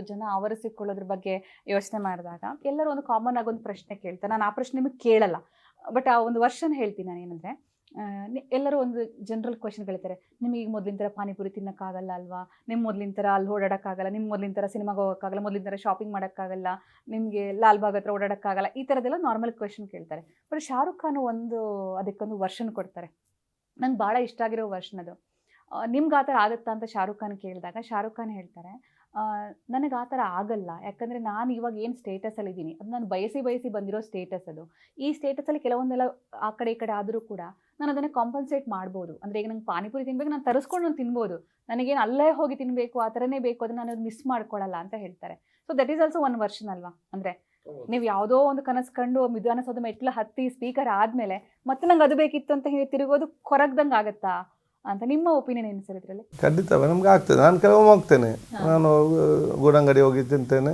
ಅಥವಾ ಜನ ಆವರಿಸಿಕೊಳ್ಳೋದ್ರ ಬಗ್ಗೆ ಯೋಚನೆ ಮಾಡಿದಾಗ ಎಲ್ಲರೂ ಒಂದು ಕಾಮನ್ ಆಗಿ ಒಂದು ಪ್ರಶ್ನೆ ಕೇಳ್ತಾರೆ. ನಾನು ಆ ಪ್ರಶ್ನೆ ನಿಮಗೆ ಕೇಳಲ್ಲ, ಬಟ್ ಆ ಒಂದು ವರ್ಷನ್ ಹೇಳ್ತೀನಿ ನಾನು. ಏನಂದರೆ, ಎಲ್ಲರೂ ಒಂದು ಜನರಲ್ ಕ್ವೆಶನ್ ಕೇಳ್ತಾರೆ, ನಿಮಗೆ ಈಗ ಮೊದಲಿನ ಥರ ಪಾನಿಪುರಿ ತಿನ್ನೋಕ್ಕಾಗಲ್ಲ ಅಲ್ವಾ, ನಿಮ್ಮ ಮೊದಲಿನ ಥರ ಅಲ್ಲಿ ಓಡಾಡೋಕ್ಕಾಗಲ್ಲ, ನಿಮ್ಮ ಮೊದಲಿನ ಥರ ಸಿನಿಮಾಗೆ ಹೋಗೋಕ್ಕಾಗಲ್ಲ, ಮೊದಲಿನ ಥರ ಶಾಪಿಂಗ್ ಮಾಡೋಕ್ಕಾಗಲ್ಲ, ನಿಮಗೆ ಲಾಲ್ ಬಾಗ್ ಹತ್ರ ಓಡಾಡೋಕ್ಕಾಗಲ್ಲ, ಈ ಥರದ್ದೆಲ್ಲ ನಾರ್ಮಲ್ ಕ್ವೆಶನ್ ಕೇಳ್ತಾರೆ. ಬಟ್ ಶಾರುಖ್ ಖಾನ್ ಅದಕ್ಕೊಂದು ವರ್ಷನ್ ಕೊಡ್ತಾರೆ. ನಂಗೆ ಭಾಳ ಇಷ್ಟ ಆಗಿರೋ ವರ್ಷನ್ ಅದು. ನಿಮ್ಗೆ ಆ ಥರ ಆಗುತ್ತಾ ಅಂತ ಶಾರುಖ್ ಖಾನ್ ಕೇಳಿದಾಗ ಶಾರುಖ್ ಖಾನ್ ಹೇಳ್ತಾರೆ, ನನಗೆ ಆ ಥರ ಆಗಲ್ಲ, ಯಾಕಂದರೆ ನಾನು ಇವಾಗ ಏನು ಸ್ಟೇಟಸಲ್ಲಿದ್ದೀನಿ ಅದು ನಾನು ಬಯಸಿ ಬಂದಿರೋ ಸ್ಟೇಟಸ್ ಅದು. ಈ ಸ್ಟೇಟಸಲ್ಲಿ ಕೆಲವೊಂದೆಲ್ಲ ಆ ಕಡೆ ಈ ಕಡೆ ಆದರೂ ಕೂಡ ನಾನು ಅದನ್ನು ಕಾಂಪನ್ಸೇಟ್ ಮಾಡ್ಬೋದು. ಅಂದರೆ ಈಗ ನಂಗೆ ಪಾನಿಪುರಿ ತಿನ್ಬೇಕು, ನಾನು ತರಿಸ್ಕೊಂಡು ನಾನು ತಿನ್ಬೋದು, ನನಗೇನು ಅಲ್ಲೇ ಹೋಗಿ ತಿನ್ನಬೇಕು ಆ ಥರನೇ ಬೇಕು, ಅದನ್ನು ನಾನು ಮಿಸ್ ಮಾಡ್ಕೊಳ್ಳಲ್ಲ ಅಂತ ಹೇಳ್ತಾರೆ. So that is also one version ಅಲ್ವಾ. ಅಂದರೆ ನೀವು ಯಾವುದೋ ಒಂದು ಕನಸು ಕಂಡು ವಿಧಾನಸೌಧ ಮೆಟ್ಲು ಹತ್ತಿ ಸ್ಪೀಕರ್ ಆದಮೇಲೆ ಮತ್ತೆ ನಂಗೆ ಅದು ಬೇಕಿತ್ತು ಅಂತ ಹೇಳಿ ತಿರುಗೋದು ಕೊರಗ್ದಂಗೆ ಆಗುತ್ತಾ ಅಂತ ನಿಮ್ಮ ಒಪಿನಿಯನ್ ಏನು ಸರ್ ಇದರಲ್ಲಿ? ಖಂಡಿತ ನಮ್ಗೆ ಆಗ್ತದೆ. ನಾನು ಕೆಲವೊಮ್ಮೆ ಹೋಗ್ತೇನೆ, ನಾನು ಗೂಡಂಗಡಿ ಹೋಗಿ ತಿಂತೇನೆ,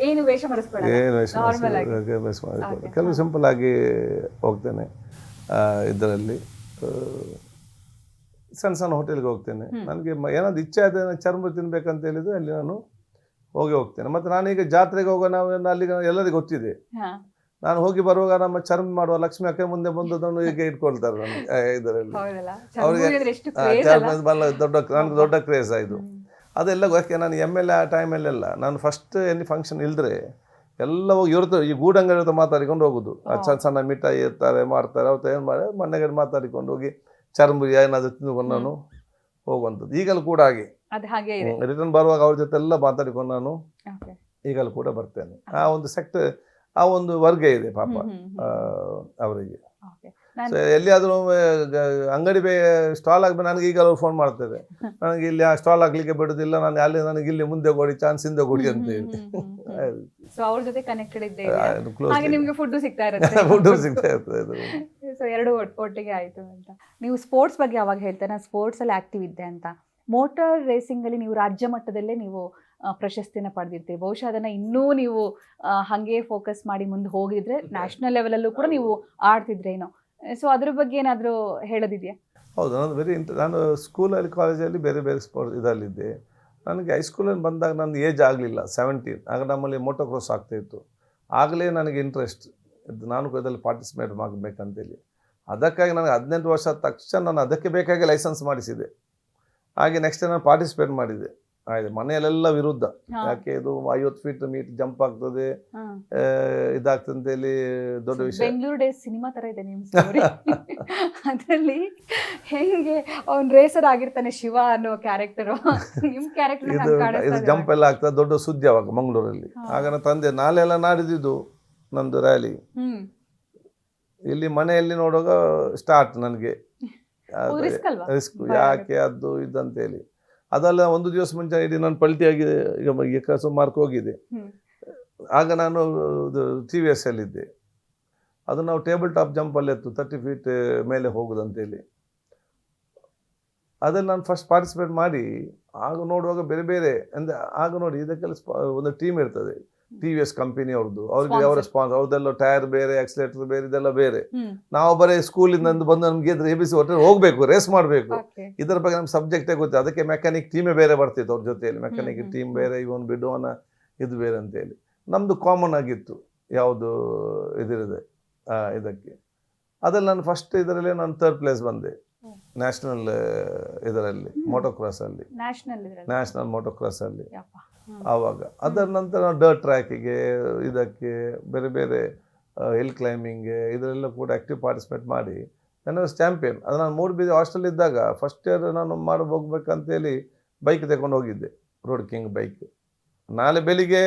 ಏನು ವೇಷ ಮಾಡಿಸ್ಕೊಳ್ಳೋದು, ಕೆಲವು ಸಿಂಪಲ್ ಆಗಿ ಹೋಗ್ತೇನೆ. ಇದರಲ್ಲಿ ಸಣ್ಣ ಸಣ್ಣ ಹೋಟೆಲ್ಗೆ ಹೋಗ್ತೇನೆ. ನನಗೆ ಏನಾದ್ರು ಇಚ್ಛೆ ಆದ ಚರ್ಮ ತಿನ್ಬೇಕಂತ ಹೇಳಿದ್ರೆ ಅಲ್ಲಿ ನಾನು ಹೋಗ್ತೇನೆ. ಮತ್ತು ನಾನೀಗ ಜಾತ್ರೆಗೆ ಹೋಗೋ ಅಲ್ಲಿ ಎಲ್ಲರಿಗೂ ಗೊತ್ತಿದೆ, ನಾನು ಹೋಗಿ ಬರುವಾಗ ನಮ್ಮ ಚರ್ಮ ಮಾಡುವ ಲಕ್ಷ್ಮಿ ಅಕ್ಕ ಮುಂದೆ ಬಂದು ಅದನ್ನು ಈಗ ಇಟ್ಕೊಳ್ತಾರೆ ನನಗೆ ಇದರಲ್ಲಿ. ಅವ್ರಿಗೆ ಚರ್ಮ ನನಗೆ ದೊಡ್ಡ ಕ್ರೇಜ್ ಆಯಿತು ಅದೆಲ್ಲ. ಯಾಕೆ ನಾನು MLA ಆ ಟೈಮಲ್ಲೆಲ್ಲ ನಾನು ಫಸ್ಟ್ ಎಲ್ಲಿ ಫಂಕ್ಷನ್ ಇಲ್ಲದ್ರೆ ಎಲ್ಲ ಹೋಗಿ ಇರುತ್ತೆ, ಈ ಗೂಡಂಗಡಿ ಹತ್ರ ಮಾತಾಡಿಕೊಂಡು ಹೋಗೋದು. ಸಣ್ಣ ಸಣ್ಣ ಮಿಠಾಯಿ ಇರ್ತಾರೆ ಮಾಡ್ತಾರೆ, ಅವತ್ತು ಏನು ಮಾಡಿ ಮನೆಗೆ ಮಾತಾಡಿಕೊಂಡು ಹೋಗಿ ಚರ್ಮುರಿ ಏನಾದರೂ ತಿಂದುಕೊಂಡು ನಾನು ಹೋಗುವಂಥದ್ದು. ಈಗಲೂ ಕೂಡ ಹಾಗೆ ರಿಟರ್ನ್ ಬರುವಾಗ ಅವ್ರ ಜೊತೆ ಎಲ್ಲ ಮಾತಾಡಿಕೊಂಡು ನಾನು ಈಗಲೂ ಕೂಡ ಬರ್ತೇನೆ. ಆ ಒಂದು ಆ ಒಂದು ವರ್ಗ ಇದೆ ಪಾಪ ಅವರಿಗೆ. ಎಲ್ಲಿಯಾದರೂ ಅಂಗಡಿ ಸ್ಟಾಲ್ ಆಗಬೇಕು, ನನಗೆ ಈಗ ಅವ್ರು ಫೋನ್ ಮಾಡ್ತಾರೆ, ನನಗೆ ಇಲ್ಲಿ ಆ ಸ್ಟಾಲ್ ಆಗ್ಲಿಕ್ಕೆ ಬಿಡೋದಿಲ್ಲ, ನಾನು ಅಲ್ಲಿ ನನಗೆ ಇಲ್ಲಿ ಮುಂದೆ ಕೊಡಿ, ಚಾನ್ಸ್ ಹಿಂದೆ ಕೊಡಿ ಅಂತ ಹೇಳಿ. ಸೊ ಅವ್ರ ಜೊತೆ ಕನೆಕ್ಟೆಡ್ ಇದ್ದೇವೆ, ಹಾಗೆ ನಿಮಗೆ ಫುಡ್ ಸಿಗ್ತಾ ಇರುತ್ತೆ. ಸೊ ಎರಡು ಒಟ್ಟಿಗೆ ಆಯಿತು ಅಂತ. ನೀವು ಸ್ಪೋರ್ಟ್ಸ್ ಬಗ್ಗೆ ಯಾವಾಗ ಹೇಳ್ತಾರೆ, ನಾನು ಸ್ಪೋರ್ಟ್ಸಲ್ಲಿ ಆ್ಯಕ್ಟಿವ್ ಇದ್ದೆ ಅಂತ. ಮೋಟಾರ್ ರೇಸಿಂಗಲ್ಲಿ ನೀವು ರಾಜ್ಯ ಮಟ್ಟದಲ್ಲೇ ನೀವು ಪ್ರಶಸ್ತಿನ ಪಡೆದಿರ್ತೀರಿ. ಬಹುಶಃ ಅದನ್ನು ಇನ್ನೂ ನೀವು ಹಾಗೆ ಫೋಕಸ್ ಮಾಡಿ ಮುಂದೆ ಹೋಗಿದ್ರೆ ನ್ಯಾಷನಲ್ ಲೆವೆಲಲ್ಲೂ ಕೂಡ ನೀವು ಆಡ್ತಿದ್ರೇನೋ. ಸೊ ಅದ್ರ ಬಗ್ಗೆ ಏನಾದರೂ ಹೇಳೋದಿದೆಯಾ? ಹೌದು, ನಾನು ಸ್ಕೂಲಲ್ಲಿ ಕಾಲೇಜಲ್ಲಿ ಬೇರೆ ಬೇರೆ ಸ್ಪೋರ್ಟ್ಸ್ ಇದರಲ್ಲಿದ್ದೆ. ನನಗೆ ಹೈಸ್ಕೂಲಲ್ಲಿ ಬಂದಾಗ ನನ್ನ ಏಜ್ ಆಗಲಿಲ್ಲ, 17. ಆಗ ನಮ್ಮಲ್ಲಿ ಮೋಟೋಕ್ರಾಸ್ ಆಗ್ತಾಯಿತ್ತು. ಆಗಲೇ ನನಗೆ ಇಂಟ್ರೆಸ್ಟ್ ಇದ್ದು ನಾನು ಇದರಲ್ಲಿ ಪಾರ್ಟಿಸಿಪೇಟ್ ಮಾಡಬೇಕಂತೇಳಿ. ಅದಕ್ಕಾಗಿ ನನಗೆ 18 ವರ್ಷ ಆದ ತಕ್ಷಣ ನಾನು ಅದಕ್ಕೆ ಬೇಕಾಗಿ ಲೈಸೆನ್ಸ್ ಮಾಡಿಸಿದೆ. ಹಾಗೆ ನೆಕ್ಸ್ಟ್ ನಾನು ಪಾರ್ಟಿಸಿಪೇಟ್ ಮಾಡಿದೆ. ಆಯ್ತು, ಮನೆಯಲ್ಲೆಲ್ಲ ವಿರುದ್ಧ, ಯಾಕೆ ಇದು 50 ಫೀಟ್ ಮೀಟ್ ಜಂಪ್ ಆಗ್ತದೆ, ಇದಾಗ್ತದೆ ಅಂತೇಳಿ ದೊಡ್ಡ ವಿಷಯ. ಬೆಂಗಳೂರು ಡೇಸ್ ಸಿನಿಮಾ ತರ ಇದೆ ನಿಮ್ಮ ಸ್ಟೋರಿ. ಅದರಲ್ಲಿ ಹೇಗೆ ಅವ್ನು ರೇಸರ್ ಆಗಿರ್ತಾನೆ ಶಿವ ಅನ್ನೋ ಕ್ಯಾರೆಕ್ಟರ್, ನಿಮ್ಮ ಕ್ಯಾರೆಕ್ಟರ್ ಇದು ಜಂಪ್ ಎಲ್ಲ ಆಗ್ತದೆ, ದೊಡ್ಡ ಸುದ್ದಿ ಅವಾಗ ಮಂಗಳೂರಲ್ಲಿ. ಆಗ ನನ್ನ ತಂದೆ ನಾಳೆ ಎಲ್ಲ ನಾಡಿದ್ದು ನಂದು ರ್ಯಾಲಿ ಇಲ್ಲಿ ಮನೆಯಲ್ಲಿ ನೋಡುವಾಗ ಸ್ಟಾರ್ಟ್ ನನಗೆ ರಿಸ್ಕ್, ಯಾಕೆ ಅದು ಇದಂತೇಳಿ. ಅದೆಲ್ಲ ಒಂದು ದಿವಸ ಮುಂಚೆ ಇಡೀ ನಾನು ಪಲ್ಟಿಯಾಗಿದೆ, ಈಗ ಕಸ ಮಾರ್ಕ್ ಹೋಗಿದೆ. ಆಗ ನಾನು TVS ಅಲ್ಲಿದ್ದೆ, ಅದು ನಾವು ಟೇಬಲ್ ಟಾಪ್ ಜಂಪಲ್ಲಿ ಎತ್ತು 30 ಫೀಟ್ ಮೇಲೆ ಹೋಗೋದಂತೇಳಿ. ಅದ್ರಲ್ಲಿ ನಾನು ಫಸ್ಟ್ ಪಾರ್ಟಿಸಿಪೇಟ್ ಮಾಡಿ ಆಗ ನೋಡುವಾಗ ಬೇರೆ ಬೇರೆ ಅಂದರೆ ಆಗ ನೋಡಿ ಇದಕ್ಕೆಲ್ಲ ಒಂದು ಟೀಮ್ ಇರ್ತದೆ, TVS ಕಂಪನಿ ಅವ್ರದ್ದು, ಅವ್ರಿಗೆ ಅವರ ಸ್ಪಾನ್ಸರ್, ಅವ್ರದ್ದೆಲ್ಲ ಟೈರ್ ಬೇರೆ, ಆಕ್ಸಿಲೇಟರ್ ಬೇರೆ, ಇದೆಲ್ಲ ಬೇರೆ. ನಾವು ಬರೀ ಸ್ಕೂಲಿಂದ ಬಂದು ನಮ್ಗೆ ABC ಹೊಟ್ಟೆ ಹೋಗ್ಬೇಕು, ರೇಸ್ ಮಾಡಬೇಕು, ಇದರ ಬಗ್ಗೆ ನಮ್ಗೆ ಸಬ್ಜೆಕ್ಟೇ ಗೊತ್ತಿದೆ. ಅದಕ್ಕೆ ಮೆಕ್ಯಾನಿಕ್ ಟೀಮೇ ಬೇರೆ ಬರ್ತಿತ್ತು ಅವ್ರ ಜೊತೆಯಲ್ಲಿ, ಮೆಕ್ಯಾನಿಕ್ ಟೀಮ್ ಬೇರೆ, ಇವನು ಬಿಡುವನ ಇದು ಬೇರೆ ಅಂತೇಳಿ. ನಮ್ಮದು ಕಾಮನ್ ಆಗಿತ್ತು ಯಾವುದು ಇದಿರದೆ ಇದಕ್ಕೆ. ಅದ್ರಲ್ಲಿ ನಾನು ಫಸ್ಟ್ ಇದರಲ್ಲಿ ನಾನು 3rd ಪ್ಲೇಸ್ ಬಂದೆ ನ್ಯಾಷನಲ್ ಇದರಲ್ಲಿ ಮೋಟೋಕ್ರಾಸಲ್ಲಿ, ನ್ಯಾಷನಲ್ ಮೋಟೋಕ್ರಾಸಲ್ಲಿ ಆವಾಗ. ಅದರ ನಂತರ ನಾವು ಡರ್ಟ್ ಟ್ರ್ಯಾಕಿಗೆ, ಇದಕ್ಕೆ ಬೇರೆ ಬೇರೆ ಹಿಲ್ ಕ್ಲೈಂಬಿಂಗ್ಗೆ ಇದರೆಲ್ಲ ಕೂಡ ಆ್ಯಕ್ಟಿವ್ ಪಾರ್ಟಿಸಿಪೇಟ್ ಮಾಡಿ ನಾನು ಚಾಂಪಿಯನ್. ಅದು ನಾನು ಮೂಡುಬಿದಿರೆ ಹಾಸ್ಟೆಲ್ ಇದ್ದಾಗ ಫಸ್ಟ್ ಇಯರ್ ನಾನು ಹೋಗ್ಬೇಕಂತೇಳಿ ಬೈಕ್ ತಗೊಂಡು ಹೋಗಿದ್ದೆ, ರೋಡ್ ಕಿಂಗ್ ಬೈಕ್. ನಾಳೆ ಬೆಳಿಗ್ಗೆ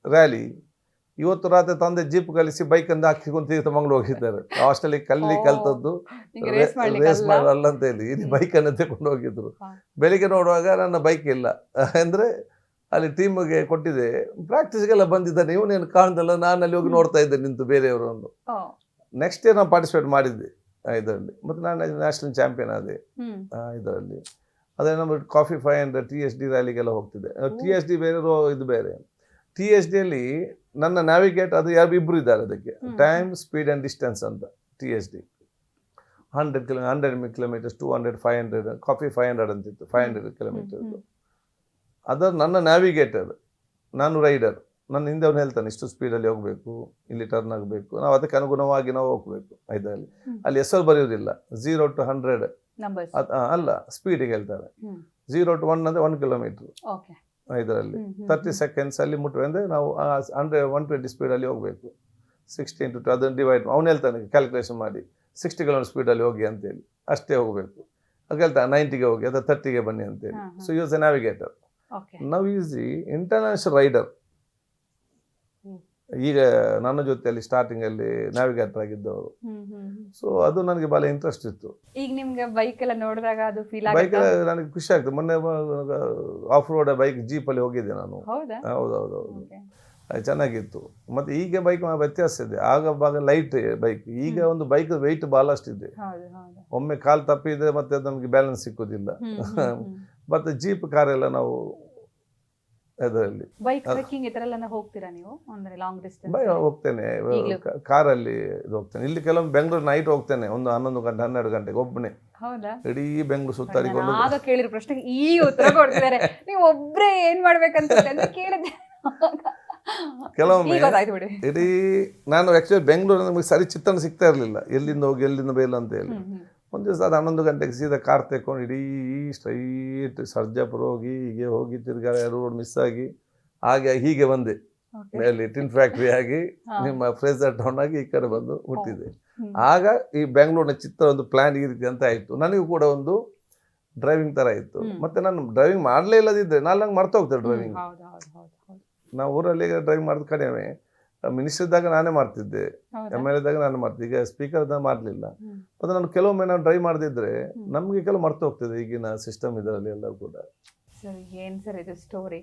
ರ್ಯಾಲಿ, ಇವತ್ತು ರಾತ್ರಿ ತಂದೆ ಜೀಪ್ ಕಲಿಸಿ ಬೈಕನ್ನು ಹಾಕಿಕೊಂಡು ಮಂಗಳೂರು ಹೋಗಿದ್ದಾರೆ. ಹಾಸ್ಟೆಲಿಗೆ ಕಲ್ತದ್ದು ರೇಸ್ ಮಾಡಲ್ಲ ಅಂತ ಹೇಳಿ ಇಲ್ಲಿ ಬೈಕನ್ನು ತಗೊಂಡು ಹೋಗಿದ್ರು. ಬೆಳಿಗ್ಗೆ ನೋಡುವಾಗ ನನ್ನ ಬೈಕ್ ಇಲ್ಲ, ಅಂದರೆ ಅಲ್ಲಿ ಟೀಮ್ಗೆ ಕೊಟ್ಟಿದೆ, ಪ್ರಾಕ್ಟೀಸ್ಗೆಲ್ಲ ಬಂದಿದ್ದಾನೆ, ಇವನೇನು ಕಾಣ್ದಲ್ಲ. ನಾನು ಅಲ್ಲಿ ಹೋಗಿ ನೋಡ್ತಾ ಇದ್ದೆ ನಿಂತು ಬೇರೆಯವರನ್ನು. ನೆಕ್ಸ್ಟ್ ಇಯರ್ ನಾನು ಪಾರ್ಟಿಸಿಪೇಟ್ ಮಾಡಿದ್ದೆ ಇದರಲ್ಲಿ, ಮತ್ತು ನಾನು ನ್ಯಾಷನಲ್ ಚಾಂಪಿಯನ್ ಆದೆ ಇದರಲ್ಲಿ. ಅದೇ ನಮ್ಮ ಕಾಫಿ 500 TSD ರ್ಯಾಲಿಗೆಲ್ಲ ಹೋಗ್ತಿದ್ದೆ. TSD ಬೇರೆ, ಇದು ಬೇರೆ. TSDಯಲ್ಲಿ ನನ್ನ ನ್ಯಾವಿಗೇಟ್ ಅದು ಇಬ್ಬರು ಇದ್ದಾರೆ, ಅದಕ್ಕೆ ಟೈಮ್ ಸ್ಪೀಡ್ ಆ್ಯಂಡ್ ಡಿಸ್ಟೆನ್ಸ್ ಅಂತ. TSD 100 ಕಿಲೋಮೀಟರ್ಸ್, 200, 500, ಕಾಫಿ 500 ಅಂತಿತ್ತು, 500 ಕಿಲೋಮೀಟರ್ದು. ಅದರ ನನ್ನ ನ್ಯಾವಿಗೇಟರ್ ನಾನು ರೈಡರ್, ನನ್ನ ಹಿಂದೆ ಅವ್ನು ಹೇಳ್ತಾನೆ ಇಷ್ಟು ಸ್ಪೀಡಲ್ಲಿ ಹೋಗಬೇಕು, ಇಲ್ಲಿ ಟರ್ನ್ ಆಗಬೇಕು, ನಾವು ಅದಕ್ಕೆ ಅನುಗುಣವಾಗಿ ನಾವು ಹೋಗಬೇಕು. ಇದರಲ್ಲಿ ಅಲ್ಲಿ ಹೆಸರು ಬರೆಯೋದಿಲ್ಲ. 0 to 100 ಅಲ್ಲ, ಸ್ಪೀಡಿಗೆ ಹೇಳ್ತಾರೆ. 0 to 1 ಅಂದರೆ 1 ಕಿಲೋಮೀಟರ್. ಇದರಲ್ಲಿ 30 ಸೆಕೆಂಡ್ಸ್ ಅಲ್ಲಿ ಮುಟ್ಟುವೆ ಅಂದರೆ ನಾವು 120 ಸ್ಪೀಡಲ್ಲಿ ಹೋಗಬೇಕು. 16 to 2 ಅದನ್ನು ಡಿವೈಡ್ ಅವ್ನು ಹೇಳ್ತಾನೆ ಕ್ಯಾಲ್ಕುಲೇಷನ್ ಮಾಡಿ 60 ಕಿಲೋಮೀಟರ್ ಸ್ಪೀಡಲ್ಲಿ ಹೋಗಿ ಅಂತೇಳಿ, ಅಷ್ಟೇ ಹೋಗಬೇಕು. ಆಗ ಹೇಳ್ತಾನೆ 90ಗೆ ಹೋಗಿ ಅಥವಾ 30ಗೆ ಬನ್ನಿ ಅಂತೇಳಿ. So use A navigator. ನಾವು ಈಸ್ ದಿ ಇಂಟರ್ನ್ಯಾಷನಲ್ ರೈಡರ್. ಈಗ ನನ್ನ ಜೊತೆಯಲ್ಲಿ ಸ್ಟಾರ್ಟಿಂಗ್ ಅಲ್ಲಿ ನ್ಯಾವಿಗೇಟರ್ ಆಗಿದ್ದವರು. ಸೊ ಅದು ನನಗೆ ಬಹಳ ಇಂಟ್ರೆಸ್ಟ್ ಇತ್ತು. ಈಗ ನಿಮ್ಗೆ ಬೈಕ್ ಎಲ್ಲ ನೋಡಿದಾಗ ಅದು ಫೀಲ್ ಬೈಕ್ ನನಗೆ ಖುಷಿ ಆಗ್ತದೆ. ಮೊನ್ನೆ ಆಫ್ ರೋಡ್ ಬೈಕ್ ಜೀಪ್ ಅಲ್ಲಿ ಹೋಗಿದ್ದೆ ನಾನು. ಹೌದೌದು, ಅದು ಚೆನ್ನಾಗಿತ್ತು. ಮತ್ತೆ ಈಗ ಬೈಕ್ ವ್ಯತ್ಯಾಸ ಇದೆ. ಆಗ ಲೈಟ್ ಬೈಕ್, ಈಗ ಒಂದು ಬೈಕ್ ವೆಯ್ಟ್ ಬಹಳಷ್ಟು ಇದೆ. ಒಮ್ಮೆ ಕಾಲು ತಪ್ಪಿದ್ರೆ ಮತ್ತೆ ನಮಗೆ ಬ್ಯಾಲೆನ್ಸ್ ಸಿಕ್ಕುದಿಲ್ಲ. ಮತ್ತೆ ಜೀಪ್ ಕಾರ್ ಎಲ್ಲ ನಾವು ಅದರಲ್ಲಿ ಬೈಕ್ ಟ್ರೆಕ್ಕಿಂಗ್ ಈ ತರ ಎಲ್ಲ ಹೋಗ್ತೀರಾ ನೀವು? ಅಂದ್ರೆ ಲಾಂಗ್ ಡಿಸ್ಟೆನ್ಸ್ ಹೋಗ್ತೇನೆ, ಕಾರಲ್ಲಿ ಹೋಗ್ತೇನೆ. ಇಲ್ಲಿ ಕೆಲವೊಮ್ಮೆ ಬೆಂಗಳೂರು ನೈಟ್ ಹೋಗ್ತೇನೆ, ಒಂದು 11 ಗಂಟೆ 12 ಗಂಟೆಗೆ ಒಬ್ಬನೇ. ಹೌದಾ? ಇಡೀ ಬೆಂಗಳೂರು ಸುತ್ತಾಡಿಕೊಂಡು. ಆಗ ಕೇಳಿರೋ ಪ್ರಶ್ನೆಗೆ ಈಗ ಉತ್ತರ ಕೊಡ್ತಿದ್ದಾರೆ. ನೀವು ಒಬ್ರೇ ಏನ್ ಮಾಡ್ಬೇಕಂತ ಕೇಳಿದೆ. ಕೆಲವೊಮ್ಮೆ ಇಡೀ ನಾನು ಆಕ್ಚುಲಿ ಬೆಂಗಳೂರು ನಮಗೆ ಸರಿ ಚಿತ್ರಣ ಸಿಗ್ತಾ ಇರಲಿಲ್ಲ, ಎಲ್ಲಿಂದ ಹೋಗಿ ಎಲ್ಲಿಂದ ಬೇಲ ಅಂತ ಹೇಳಿ. ಒಂದು ದಿವಸ ಅದು 11 ಗಂಟೆಗೆ ಸೀದಾ ಕಾರ್ ತೆಕ್ಕೊಂಡು ಇಡೀ ಸ್ಟ್ರೈಟ್ ಸರ್ಜಾಪುರ ಹೋಗಿ ಹೀಗೆ ಹೋಗಿ ತಿರ್ಗಾ ರೋಡ್ ಮಿಸ್ ಆಗಿ ಹಾಗೆ ಹೀಗೆ ಬಂದೆ. ಮೇಲೆ ಟಿನ್ ಫ್ಯಾಕ್ಟ್ರಿ ಆಗಿ ನಿಮ್ಮ ಫ್ರೇಸರ್ ಟೌನ್ ಆಗಿ ಈ ಕಡೆ ಬಂದು ಹುಟ್ಟಿದೆ. ಆಗ ಈ ಬೆಂಗಳೂರಿನ ಚಿತ್ರ ಒಂದು ಪ್ಲಾನ್ ಈ ರೀತಿ ಅಂತ ಆಯಿತು. ನನಗೂ ಕೂಡ ಒಂದು ಡ್ರೈವಿಂಗ್ ಥರ ಇತ್ತು. ಮತ್ತೆ ನಾನು ಡ್ರೈವಿಂಗ್ ಮಾಡಲೇ ಇಲ್ಲದಿದ್ದರೆ ನಾನು ನಂಗೆ ಮರ್ತ ಹೋಗ್ತೇನೆ ಡ್ರೈವಿಂಗ್. ನಾವು ಊರಲ್ಲಿ ಡ್ರೈವಿಂಗ್ ಮಾಡೋದು ಕಡಿಮೆ. ಮಿನಿಸ್ಟರ್ ಇದ್ದಾಗ ನಾನೇ ಮಾಡ್ತಿದ್ದೆ, MLA ಇದ್ದಾಗ ನಾನು ಮಾಡ್ತಿದ್ದೆ. ಈಗ ಸ್ಪೀಕರ್ ಇದ್ದಾಗ ಮಾಡಲಿಲ್ಲ. ಮತ್ತು ನಾನು ಕೆಲವೊಮ್ಮೆ ನಾನು ಡ್ರೈವ್ ಮಾಡದಿದ್ರೆ ನಮಗೆ ಕೆಲವು ಮರ್ತು ಹೋಗ್ತಿದೆ ಈಗಿನ ಸಿಸ್ಟಮ್ ಇದರಲ್ಲಿ ಎಲ್ಲ ಕೂಡ. ಸರ್ ಏನ್ ಸರ್ ಇದು ಸ್ಟೋರಿ?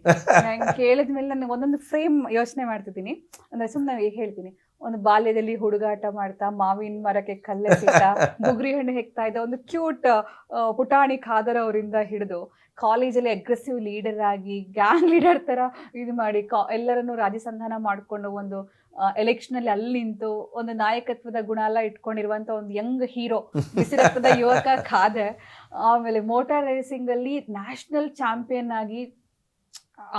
ನಾನು ಕೇಳಿದ್ಮೇಲೆ ನಾನು ಒಂದೊಂದು ಫ್ರೇಮ್ ಯೋಚನೆ ಮಾಡ್ತಿದ್ದೀನಿ. ಅಂದ್ರೆ ಸುಮ್ಮನೆ ಹೇಳ್ತೀನಿ, ಒಂದು ಬಾಲ್ಯದಲ್ಲಿ ಹುಡುಗಾಟ ಮಾಡ್ತಾ ಮಾವಿನ ಮರಕ್ಕೆ ಕಲ್ಲೆಸಿತ ಬುಗುರಿ ಹಣ್ಣು ಹೆಕ್ತಾ ಇದ್ದ ಒಂದು ಕ್ಯೂಟ್ ಪುಟಾಣಿ ಖಾದರ್ ಅವರಿಂದ ಹಿಡಿದು ಕಾಲೇಜಲ್ಲಿ ಅಗ್ರೆಸಿವ್ ಲೀಡರ್ ಆಗಿ ಗ್ಯಾಂಗ್ ಲೀಡರ್ ತರ ಇದು ಮಾಡಿ ಎಲ್ಲರನ್ನು ರಾಜಸಂಧಾನ ಮಾಡಿಕೊಂಡು ಒಂದು ಎಲೆಕ್ಷನ್ ಅಲ್ಲಿ ಅಲ್ಲಿ ನಿಂತು ಒಂದು ನಾಯಕತ್ವದ ಗುಣ ಎಲ್ಲ ಇಟ್ಕೊಂಡಿರುವಂತ ಒಂದು ಯಂಗ್ ಹೀರೋ ಬಿಸಿ ರಕ್ತದ ಯುವಕ ಖಾದರ್. ಆಮೇಲೆ ಮೋಟಾರ್ ರೇಸಿಂಗ್ ಅಲ್ಲಿ ನ್ಯಾಷನಲ್ ಚಾಂಪಿಯನ್ ಆಗಿ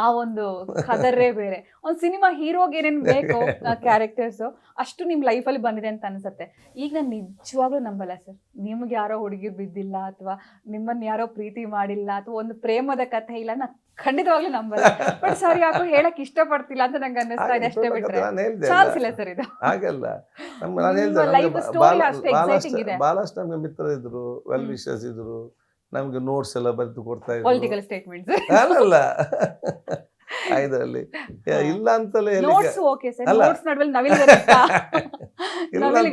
ಆ ಒಂದು ಕದರೇ ಬೇರೆ. ಒಂದು ಸಿನಿಮಾ ಹೀರೋಗೆ ಏನೇನು ಬೇಕು ಕ್ಯಾರೆಕ್ಟರ್ಸ್ ಅಷ್ಟು ನಿಮ್ ಲೈಫಲ್ಲಿ ಬಂದಿದೆ ಅಂತ ಅನ್ಸುತ್ತೆ. ಈಗ ನಾನು ನಿಜವಾಗ್ಲೂ ನಂಬಲ್ಲ ಸರ್, ನಿಮ್ಗೆ ಯಾರೋ ಹುಡುಗಿರ್ ಬಿದ್ದಿಲ್ಲ ಅಥವಾ ನಿಮ್ಮನ್ನ ಯಾರೋ ಪ್ರೀತಿ ಮಾಡಿಲ್ಲ ಅಥವಾ ಒಂದು ಪ್ರೇಮದ ಕಥೆ ಇಲ್ಲ, ನಾ ಖಂಡಿತವಾಗ್ಲೂ ನಂಬಲ್ಲ. ಬಟ್ ಸರ್ ಯಾಕೋ ಹೇಳಕ್ ಇಷ್ಟಪಡ್ತಿಲ್ಲ ಅಂತ ನಂಗೆ ಅನ್ನಿಸ್ತಾ ಇದೆ ಅಷ್ಟೇ. ಬಿಟ್ರೆ ಚಾನ್ಸ್ ಇಲ್ಲ ಸರ್ ಇದು. ಹಾಗಲ್ಲ, ಬಹಳಷ್ಟು ನಮ್ಗೆ ಮಿತ್ರ ಇದ್ರು, ವೆಲ್ ವಿಶರ್ಸ್ ಇದ್ರು, ನಮ್ಗೆ ನೋಟ್ಸ್ ಎಲ್ಲ ಬರೆದು ಕೊಡ್ತಾ ಇದ್ರು. ಪೊಲಿಟಿಕಲ್ ಸ್ಟೇಟ್ಮೆಂಟ್ಸ್ ಅಲ್ಲಲ್ಲ ಇದರಲ್ಲಿ ಇಲ್ಲ ಅಂತಲೇ ಇಲ್ಲ ಅಂತ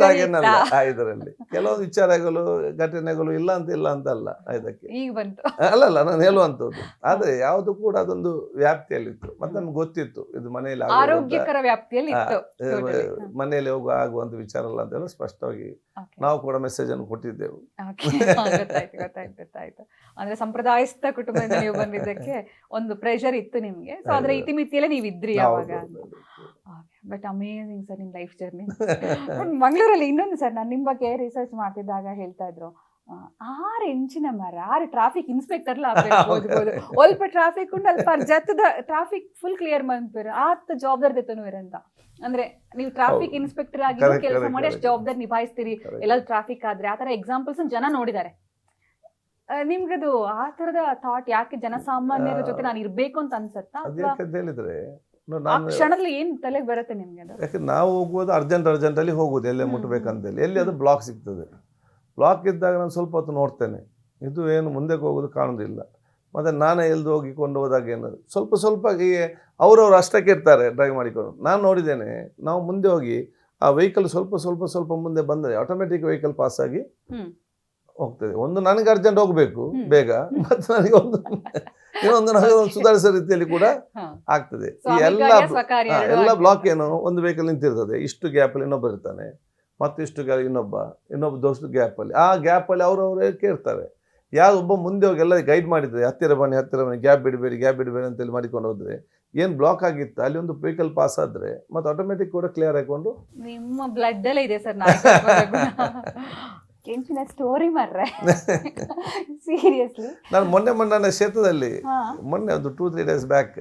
ಹಾಗೇನಲ್ಲ. ಇದರಲ್ಲಿ ಕೆಲವೊಂದು ವಿಚಾರಗಳು ಘಟನೆಗಳು ಇಲ್ಲ ಅಂತಲ್ಲ ಇದಕ್ಕೆ ಈಗ ಬಂತು. ಅಲ್ಲಲ್ಲ ನಾನು ಹೇಳುವಂಥದ್ದು. ಆದ್ರೆ ಯಾವುದು ಕೂಡ ಅದೊಂದು ವ್ಯಾಪ್ತಿಯಲ್ಲಿತ್ತು. ಮತ್ತೆ ನಮ್ಗೆ ಗೊತ್ತಿತ್ತು ಇದು ಮನೆಯಲ್ಲಿ ಆರೋಗ್ಯಕರ ವ್ಯಾಪ್ತಿಯಲ್ಲಿ ಮನೆಯಲ್ಲಿ ಆಗುವಂತ ವಿಚಾರ ಅಲ್ಲ ಅಂತ ಹೇಳಿ ಸ್ಪಷ್ಟವಾಗಿ ನಾವು ಕೂಡ ಮೆಸೇಜ್ ಅನ್ನು ಕೊಟ್ಟಿದ್ದೆವು. ಗೊತ್ತಾಯ್ತು. ಅಂದ್ರೆ ಸಂಪ್ರದಾಯಸ್ಥ ಕುಟುಂಬದಿಂದ ನೀವು ಬಂದಿದ್ದಕ್ಕೆ ಒಂದು ಪ್ರೆಷರ್ ಇತ್ತು ನಿಮ್ಗೆ. ಸೊ ಅದ್ರ ಇತಿಮಿತಿಯಲ್ಲೇ ನೀವು ಇದ್ರಿ ಯಾವಾಗ. ಬಟ್ ಅಮೇಜಿಂಗ್ ಸರ್ ನಿಮ್ ಲೈಫ್ ಜರ್ನಿ. ಮಂಗಳೂರಲ್ಲಿ ಇನ್ನೊಂದು ಸರ್, ನಾನು ನಿಮ್ ಬಗ್ಗೆ ರಿಸರ್ಚ್ ಮಾಡ್ತಿದ್ದಾಗ ಹೇಳ್ತಾ ಇದ್ರು, 6 ಇಂಚಿನ ಮರ 6 ಟ್ರಾಫಿಕ್ ಇನ್ಸ್ಪೆಕ್ಟರ್ ಒಲ್ಪ ಟ್ರಾಫಿಕ್ ಉಂಟು ಅಲ್ಪ ಜತ್ತದ ಟ್ರಾಫಿಕ್ ಫುಲ್ ಕ್ಲಿಯರ್ ಮಾಡ್ತಾರೆ ಆತ ಜವಾಬ್ದಾರಿ ತೆತ್ತನೂರು ಅಂತ. ಅಂದ್ರೆ ನೀವು ಟ್ರಾಫಿಕ್ ಇನ್ಸ್ಪೆಕ್ಟರ್ ಆಗಿ ಕೆಲಸ ಮಾಡಿ ಅಷ್ಟು ಜವಾಬ್ದಾರಿ ನಿಭಾಯಿಸ್ತೀರಿ ಎಲ್ಲ ಟ್ರಾಫಿಕ್ ಆದ್ರೆ. ಆತರ ಎಕ್ಸಾಂಪಲ್ಸ್ ಜನ ನೋಡಿದ್ದಾರೆ. ನಿಮ್ಗದು ಆ ತರದ ಥಾಟ್ ಯಾಕೆ ಜನಸಾಮಾನ್ಯರ ಜೊತೆ ನಾನು ಇರ್ಬೇಕು ಅಂತ ಅನ್ಸತ್ತಾ? ಆ ಕ್ಷಣದಲ್ಲಿ ಏನ್ ತಲೆಗೆ ಬರುತ್ತೆ ನಿಮ್ಗೆ? ಯಾಕೆ ನಾವು ಹೋಗುವುದು ಅರ್ಜೆಂಟ್ ಅಲ್ಲಿ ಹೋಗುದು, ಎಲ್ಲೇ ಮುಟ್ಟಬೇಕಂತೇಳಿ. ಎಲ್ಲಿ ಅದು ಬ್ಲಾಕ್ ಸಿಗ್ತದೆ. ಬ್ಲಾಕ್ ಇದ್ದಾಗ ನಾನು ಸ್ವಲ್ಪ ಹೊತ್ತು ನೋಡ್ತೇನೆ, ಇದು ಏನು ಮುಂದೆ ಹೋಗೋದು ಕಾಣೋದಿಲ್ಲ. ಮತ್ತು ನಾನೇ ಎಲ್ದು ಹೋಗಿಕೊಂಡು ಹೋದಾಗ ಏನು ಸ್ವಲ್ಪ ಅವರವರು ಅಷ್ಟಕ್ಕೆ ಇರ್ತಾರೆ ಡ್ರೈವ್ ಮಾಡಿಕೊಂಡು. ನಾನು ನೋಡಿದ್ದೇನೆ, ನಾವು ಮುಂದೆ ಹೋಗಿ ಆ ವೆಹಿಕಲ್ ಸ್ವಲ್ಪ ಮುಂದೆ ಬಂದರೆ ಆಟೋಮೆಟಿಕ್ ವೆಹಿಕಲ್ ಪಾಸ್ ಆಗಿ ಹೋಗ್ತದೆ. ಒಂದು ನನಗೆ ಅರ್ಜೆಂಟ್ ಹೋಗಬೇಕು ಬೇಗ, ಮತ್ತು ನನಗೆ ಇನ್ನೊಂದು ಸುಧಾರಿಸೋ ರೀತಿಯಲ್ಲಿ ಕೂಡ ಆಗ್ತದೆ. ಈ ಎಲ್ಲ ಬ್ಲಾಕ್ ಏನು ಒಂದು ವೆಹಿಕಲ್ ನಿಂತಿರ್ತದೆ, ಇಷ್ಟು ಗ್ಯಾಪಲ್ಲಿ ಇನ್ನೊಬ್ಬ ಇರ್ತಾನೆ, ಮತ್ತಿಷ್ಟು ಇನ್ನೊಬ್ಬ ದೋಸ್ತು ಗ್ಯಾಪಲ್ಲಿ. ಆ ಗ್ಯಾಪಲ್ಲಿ ಅವರವರೇ ಕೇಳ್ತಾರೆ. ಒಬ್ಬ ಮುಂದೆ ಹೋಗಿ ಎಲ್ಲ ಗೈಡ್ ಮಾಡಿದ್ರೆ ಹತ್ತಿರ ಬನ್ನಿ ಗ್ಯಾಪ್ ಬಿಡಬೇಡಿ ಅಂತೇಳಿ ಮಾಡಿಕೊಂಡು ಹೋದ್ರೆ ಏನು ಬ್ಲಾಕ್ ಆಗಿತ್ತು ಅಲ್ಲಿ ಒಂದು ವೆಹಿಕಲ್ ಪಾಸ್ ಆದ್ರೆ ಮತ್ತೆ ಆಟೋಮೆಟಿಕ್ ಕೂಡ ಕ್ಲಿಯರ್ ಹಾಕೊಂಡು ನಿಮ್ಮ ಬ್ಲಡ್ ಅಲ್ಲೇ ಇದೆ ಸರ್. ಕೆಂಚಿನ ಸ್ಟೋರಿ ಮಾರ್ರೆ ಸೀರಿಯಸ್ಲಿ. ನಾನು ಮೊನ್ನೆ ಕ್ಷೇತ್ರದಲ್ಲಿ ಮೊನ್ನೆ ಒಂದು 2-3 days ಬ್ಯಾಕ್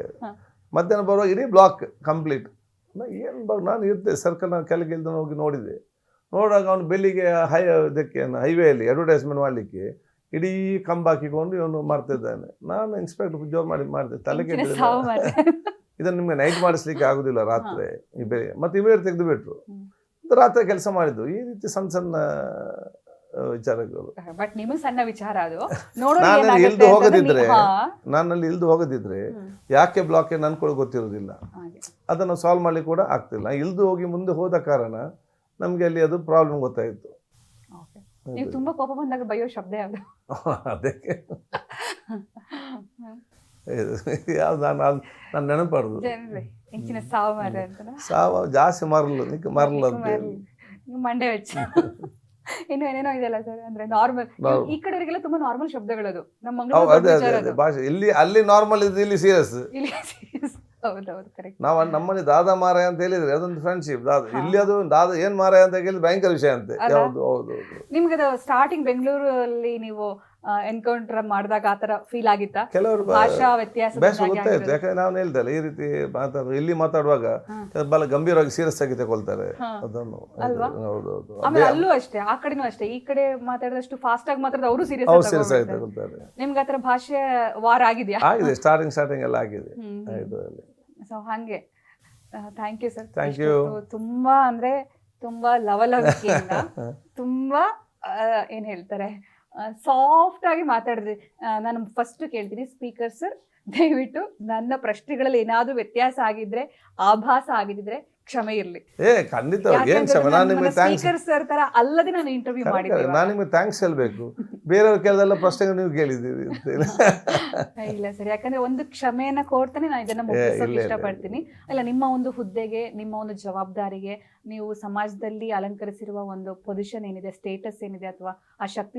ಮಧ್ಯಾಹ್ನ ಬರುವಾಗ ಇಡೀ ಬ್ಲಾಕ್ ಕಂಪ್ಲೀಟ್. ನಾನು ಇರ್ತೆ ಸರ್ಕಲ್ ಕೆಳಗೆ ಇಲ್ದ ಹೋಗಿ ನೋಡಿದೆ. ನೋಡುವಾಗ ಅವನು ಬೆಳಿಗ್ಗೆ ಇದಕ್ಕೆ ಹೈವೇಯಲ್ಲಿ ಅಡ್ವರ್ಟೈಸ್ಮೆಂಟ್ ಮಾಡಲಿಕ್ಕೆ ಇಡೀ ಕಂಬ ಹಾಕಿಕೊಂಡು ಇವನು ಮಾಡ್ತಿದ್ದಾನೆ. ನಾನು ಇನ್ಸ್ಪೆಕ್ಟರ್ ಜಾಬ್ ಮಾಡಿದೆ, ತಲೆಗೆ ಇದನ್ನು ನಿಮಗೆ ನೈಟ್ ಮಾಡಿಸ್ಲಿಕ್ಕೆ ಆಗುದಿಲ್ಲ, ರಾತ್ರಿ ಮತ್ತೆ ಇಮೇಲೆ ತೆಗೆದು ಬಿಟ್ರು. ರಾತ್ರಿ ಕೆಲಸ ಮಾಡಿದ್ದು ಈ ರೀತಿ ಸಣ್ಣ ಸಣ್ಣ ವಿಚಾರಗಳು. ಬಟ್ ನಿಮಗೆ ಸಣ್ಣ ವಿಚಾರ ಅದು. ನಾನಲ್ಲಿ ಇಲ್ದು ಹೋಗದಿದ್ರೆ ಯಾಕೆ ಬ್ಲಾಕ್ ನನ್ ಕೂಡ ಗೊತ್ತಿರೋದಿಲ್ಲ, ಅದನ್ನು ಸಾಲ್ವ್ ಮಾಡ್ಲಿಕ್ಕೆ ಕೂಡ ಆಗ್ತಿಲ್ಲ. ಇಲ್ದು ಹೋಗಿ ಮುಂದೆ ಹೋದ ಕಾರಣ ನಮ್ಗೆ ಅಲ್ಲಿ ಅದು ಪ್ರಾಬ್ಲಮ್ ಗೊತ್ತಾಯ್ತು. ನೀವು ತುಂಬಾ ಕೋಪ ಬಂದಾಗ ಬೈಯೋ ಶಬ್ದ ಯಾವ್ದು? ಅದಕ್ಕೆ ಯಾವ್ದು ನಾನು ನೆನಪಾಡುದು ಸಾವು ಜಾಸ್ತಿ ಮರಲು ಅಂತ ಮಂಡೆ ವೆಚ್ಚ ಇನ್ನು ಏನೇನೋ ಇದೆಲ್ಲ ಸರ್. ಅಂದ್ರೆ ನಾರ್ಮಲ್ ಈ ಕಡೆಯವರಿಗೆಲ್ಲ ತುಂಬಾ ನಾರ್ಮಲ್ ಶಬ್ದಗಳದು. ನಮ್ಮ ಭಾಷೆ ಅಲ್ಲಿ ನಾರ್ಮಲ್ ಇದೆ, ಇಲ್ಲಿ ಸೀರಿಯಸ್. ಹೌದೌದು ಕರೆಕ್ಟ್. ನಾವು ನಮ್ಮಲ್ಲಿ ದಾದಾ ಮಾರಾಯ ಅಂತ ಹೇಳಿದ್ರೆ ಅದೊಂದು ಫ್ರೆಂಡ್ಶಿಪ್. ಇಲ್ಲಿ ಅದು ದಾದಾ ಏನ್ ಮಾರಾಯ ಅಂತ ಹೇಳಿದ್ರೆ ಭಯಂಕರ ವಿಷಯ ಅಂತೆ. ಹೌದು ಹೌದು. ನಿಮ್ಗೆ ಅದು ಸ್ಟಾರ್ಟಿಂಗ್ ಬೆಂಗಳೂರಲ್ಲಿ ನೀವು ಎನ್ಕೌಂಟರ್ ಮಾಡಿದಾಗ ಆತರ ಫೀಲ್ ಆಗಿತ್ತಾ? ಕೆಲವರು ಭಾಷಾ ವ್ಯತ್ಯಾಸ ಗೊತ್ತಾಯ್ತು. ಯಾಕಂದ್ರೆ ನಾವು ಹೇಳ್ದಲ್ಲ ಈ ರೀತಿ ಇಲ್ಲಿ ಮಾತಾಡುವಾಗ ಬಹಳ ಗಂಭೀರವಾಗಿ ಸೀರಿಯಸ್ ಆಗಿ ತಗೊಳ್ತಾರೆ ಅದನ್ನು. ಹೌದೌದು. ಆಮೇಲೆ ಅಲ್ಲೂ ಅಷ್ಟೇ, ಆ ಕಡೆನೂ ಅಷ್ಟೇ, ಈ ಕಡೆ ಮಾತಾಡಿದಷ್ಟು ಫಾಸ್ಟ್ ಆಗಿ ಮಾತಾಡಿದ್ರೆ ಅವರು ಸೀರಿಯಸ್ ಆಗಿ ತಗೊಳ್ತಾರೆ. ನಿಮ್ಗೆ ಆತರ ಭಾಷೆ ವಾರ ಆಗಿದೆಯಾ? ಆಗಿದೆ, ಸ್ಟಾರ್ಟಿಂಗ್ ಎಲ್ಲ ಆಗಿದೆ. ಸೊ ಹಂಗೆ thank you sir. Thank you. ತುಂಬಾ ಅಂದ್ರೆ ತುಂಬಾ ಲವಲವಿಕೆಯಿಂದ ತುಂಬಾ ಏನ್ ಹೇಳ್ತಾರೆ ಸಾಫ್ಟ್ ಆಗಿ ಮಾತಾಡಿದ್ರಿ. ನಾನು ಫಸ್ಟ್ ಕೇಳ್ತೀನಿ ಸ್ಪೀಕರ್ ಸರ್, ದಯವಿಟ್ಟು ನನ್ನ ಪ್ರಶ್ನೆಗಳಲ್ಲಿ ಏನಾದ್ರು ವ್ಯತ್ಯಾಸ ಆಗಿದ್ರೆ, ಆಭಾಸ ಆಗಿದ್ರೆ ಕ್ಷಮೆ ಇರ್ಲಿ. ಖಂಡಿತ. ಏನ್ ಕ್ಷಮೆ, ನಾನು ನಿಮಗೆ ಸ್ಪೀಕರ್ ಸರ್ ತರ ಅಲ್ಲದೆ ನಾನು ಇಂಟರ್ವ್ಯೂ ಮಾಡಿದ್ದೆ. ನಾನು ನಿಮಗೆ ಥ್ಯಾಂಕ್ಸ್ ಹೇಳ್ಬೇಕು. ಬೇರೆಯವ್ರ ಕೇಳಿದೆಲ್ಲ ಪ್ರಶ್ನೆಗಳು ನೀವು ಕೇಳಿದ್ದೀರಿ. ಇಲ್ಲ ಸರ್, ಯಾಕಂದ್ರೆ ಒಂದು ಕ್ಷಮೆಯನ್ನ ಕೋರ್ತಾನೆ ನಾನು ಇದನ್ನ ಮುಗಿಸೋಕೆ ಇಷ್ಟಪಡ್ತೀನಿ. ಅಲ್ಲ, ನಿಮ್ಮ ಒಂದು ಹುದ್ದೆಗೆ, ನಿಮ್ಮ ಒಂದು ಜವಾಬ್ದಾರಿಗೆ, ನೀವು ಸಮಾಜದಲ್ಲಿ ಅಲಂಕರಿಸಿರುವ ಒಂದು ಪೊಸಿಷನ್ ಏನಿದೆ, ಸ್ಟೇಟಸ್ ಏನಿದೆ, ಅಥವಾ ಆ ಶಕ್ತಿ